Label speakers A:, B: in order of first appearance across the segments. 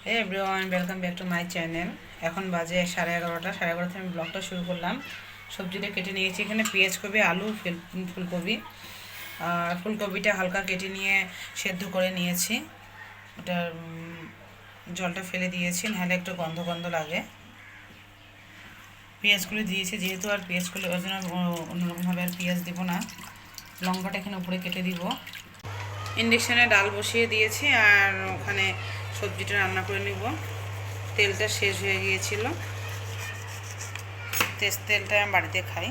A: Hey everyone, welcome back to my channel. এখন বাজে 11:30 11:30 আমি ব্লগটা শুরু করলাম। সবজিটা কেটে নিয়েছি, এখানে পেঁয়াজ কপি, আলু, ফুলকপি। আর ফুলকপিটা হালকা কেটে নিয়ে সেদ্ধ করে নিয়েছি। ওটা জলটা ফেলে দিয়েছি, নাহলে একটু গন্ধ গন্ধ লাগে। পেঁয়াজগুলো দিয়েছি, যেহেতু আর পেঁয়াজগুলো ওই জন্য অন্যরকমভাবে আর পেঁয়াজ দিব না। লঙ্কাটা এখানে উপরে কেটে দিব। ইন্ডাকশানে ডাল বসিয়ে দিয়েছি আর ওখানে সবজিটা রান্না করে নিব। তেলটা শেষ হয়ে গিয়েছিল, তেলটা আমি বাড়িতে খাই।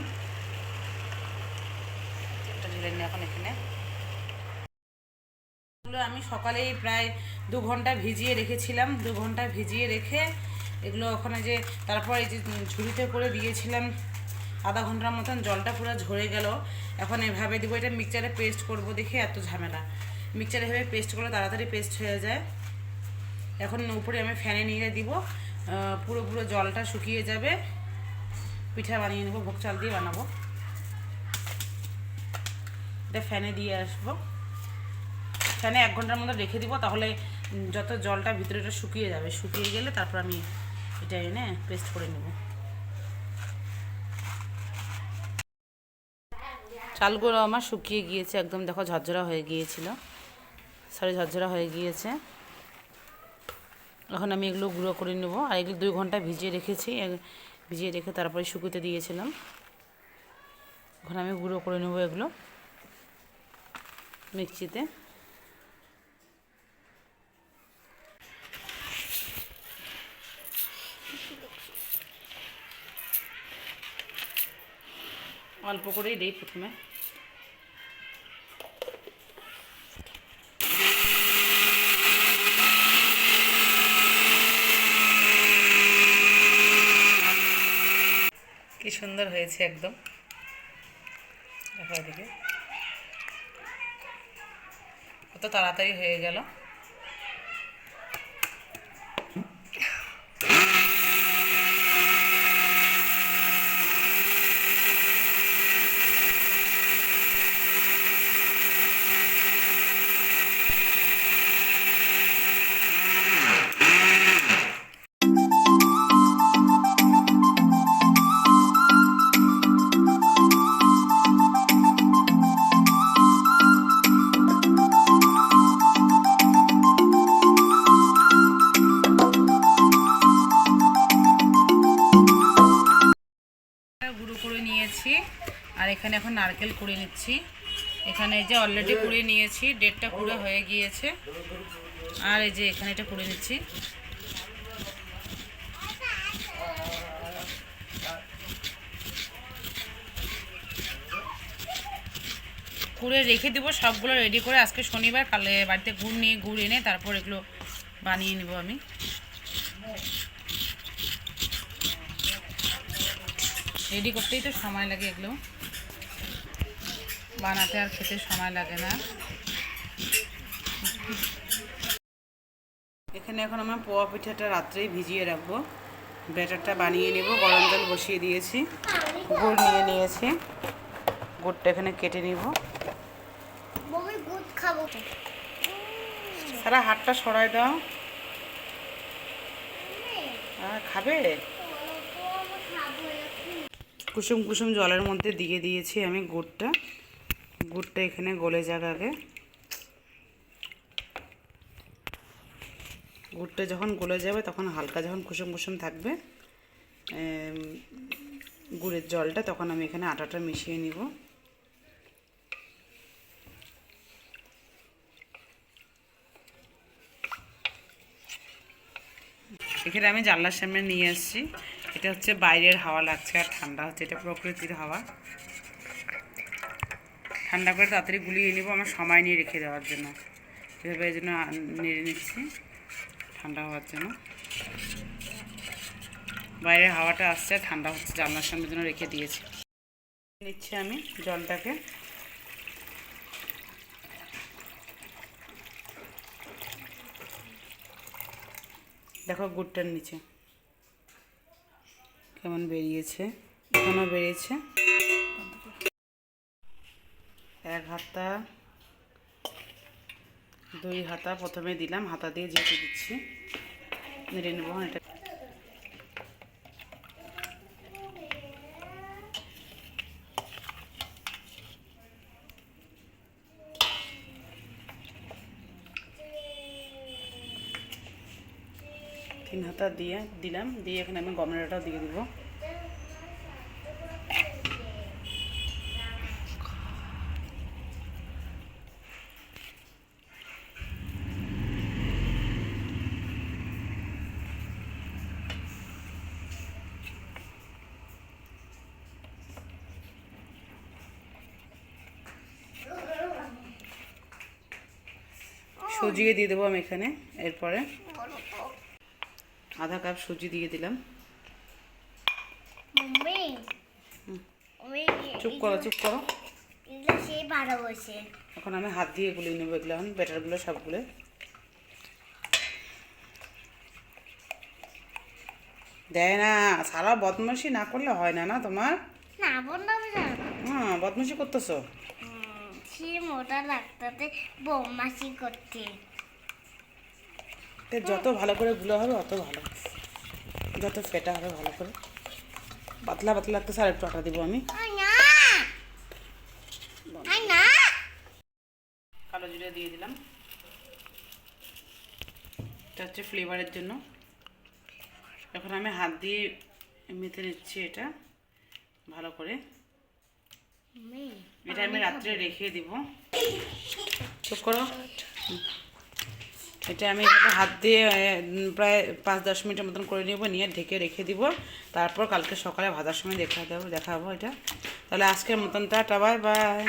A: তেলটা ঢেলে নিই এখন এখানে। এগুলো আমি সকালেই প্রায় 2 ঘন্টা ভিজিয়ে রেখেছিলাম। 2 ঘন্টা ভিজিয়ে রেখে এগুলো ওখানে যে তারপর এই যে ঝুড়িতে করে দিয়েছিলাম, আধা ঘন্টার মতন জলটা পুরো ঝরে গেল। এখন এভাবে দিব, এটা মিক্সচারে পেস্ট করব দেখে এত ঝামেলা। মিক্সচারে এভাবে পেস্ট করলে তাড়াতাড়ি পেস্ট হয়ে যায়। এখন উপরে আমি ফ্যানে নিয়ে দিব, পুরো জলটা শুকিয়ে যাবে। পিঠা বানিয়ে নেব, ভোগ চাল দিয়ে বানাবো। এটা ফ্যানে দিয়ে আসবো, ফ্যানে 1 ঘন্টার মতো রেখে দিব, তাহলে যত জলটা ভিতরেটা শুকিয়ে যাবে। শুকিয়ে গেলে তারপর আমি এটা এনে পেস্ট করে নেব। চালগুলো আমার শুকিয়ে গিয়েছে একদম, দেখো ঝরঝরা হয়ে গিয়েছিল, ঝরঝরা হয়ে গিয়েছে। এখন আমি এগুলো গুঁড়ো করে নেব। আর এগুলো 2 ঘন্টা ভিজিয়ে রেখেছি, ভিজিয়ে রেখে তারপরে শুকোতে দিয়েছিলাম। এখন আমি গুঁড়ো করে নেব এগুলো মিক্সিতে। অল্প করেই দিই প্রথমে। কি সুন্দর হয়েছে একদম, দেখো এদিকে কত তাড়াতাড়ি হয়ে গেল। গুঁড়ো করে নিয়েছি, আর এখানে এখন নারকেল কুড়ে নিচ্ছি। এখানে যে অলরেডি কুড়ে নিয়েছি, 1.5টা কুড়ে হয়ে গিয়েছে। আর এই যে এখানে এটা কুড়ে নিচ্ছি। কুড়ে রেখে দেবো সবগুলো রেডি করে। আজকে শনিবার, কালে বাড়িতে গুড় এনে তারপর এগুলো বানিয়ে নেব আমি। রেডি করতেই তো সময় লাগে, এগুলো বানাতে আর খেতে সময় লাগে না। এখানে এখন আমার পোয়া পিঠাটা রাত্রেই ভিজিয়ে রাখবো। ব্যাটারটা বানিয়ে নেব। গরম জল বসিয়ে দিয়েছি, গুড় নিয়ে নিয়েছি, গুড়টা এখানে কেটে নিব। সারা হাতটা সরাই দাও। খাবে? কুসুম কুসুম জলের মধ্যে দিয়ে দিয়েছি আমি গুড়টা। গুড়টা এখানে গলে যাক আগে। গুড়টা যখন গলে যাবে তখন হালকা যখন কুসুম কুসুম থাকবে গুড়ের জলটা, তখন আমি এখানে আটাটা মিশিয়ে নিব। এখানে আমি জানলার সামনে নিয়ে আসছি। এটা হচ্ছে বাইরের হাওয়া লাগছে আর ঠান্ডা হচ্ছে, এটা প্রকৃতির হাওয়া। ঠান্ডা করে তাড়াতাড়ি গুলিয়ে নেব, আমার সময় নিয়ে রেখে দেওয়ার জন্য। এভাবে এই জন্য নেড়ে নিচ্ছি ঠান্ডা হওয়ার জন্য। বাইরের হাওয়াটা আসছে, ঠান্ডা হচ্ছে, জানলার সামনের জন্য রেখে দিয়েছি। নিচ্ছি আমি জলটাকে। দেখো গুড়টার নিচে কেমন বেরিয়েছে, এখনও বেরিয়েছে। 1 হাতা 2 হাতা প্রথমে দিলাম, হাতা দিয়ে যেতে দিচ্ছি। নেড়ে নেবো এটা। তিন হাতা দিয়ে দিলাম, দিয়ে এখানে আমি গমের আটাও দিয়ে দিব। সুজিয়ে দিয়ে দেবো আমি এখানে। এরপরে আধা কাপ সুজি দিয়ে দিলাম। চুপ করো, চুপ করো। এখন আমি হাত দিয়ে গুলিয়ে নেবো এগুলো, এখন ব্যাটারগুলো সবগুলো। দেয় না, সারা বদমাইশি না করলে হয় না, না তোমার? হ্যাঁ, বদমাইশি করতেছো।
B: মোটা লাগতে বদমাশি করতে।
A: যত ভালো করে গুলো হবে অত ভালো, যত ফেটা হবে ভালো করে। পাতলা পাতলা লাগতেছে, আর একটু আটা দিব আমি। কালো জিরে দিয়ে দিলাম, এটা হচ্ছে ফ্লেভারের জন্য। এখন আমি হাত দিয়ে মেখে নিচ্ছি এটা ভালো করে। এটা আমি রাত্রে রেখে দিব। চুপ করো। এটা আমি এভাবে হাত দিয়ে প্রায় 5-10 মিনিটের মতন করে নেবো, নিয়ে ঢেকে রেখে দিব। তারপর কালকে সকালে ভাজার সময় দেখাবো এটা। তাহলে আজকের মতন টাটা, বাই বাই।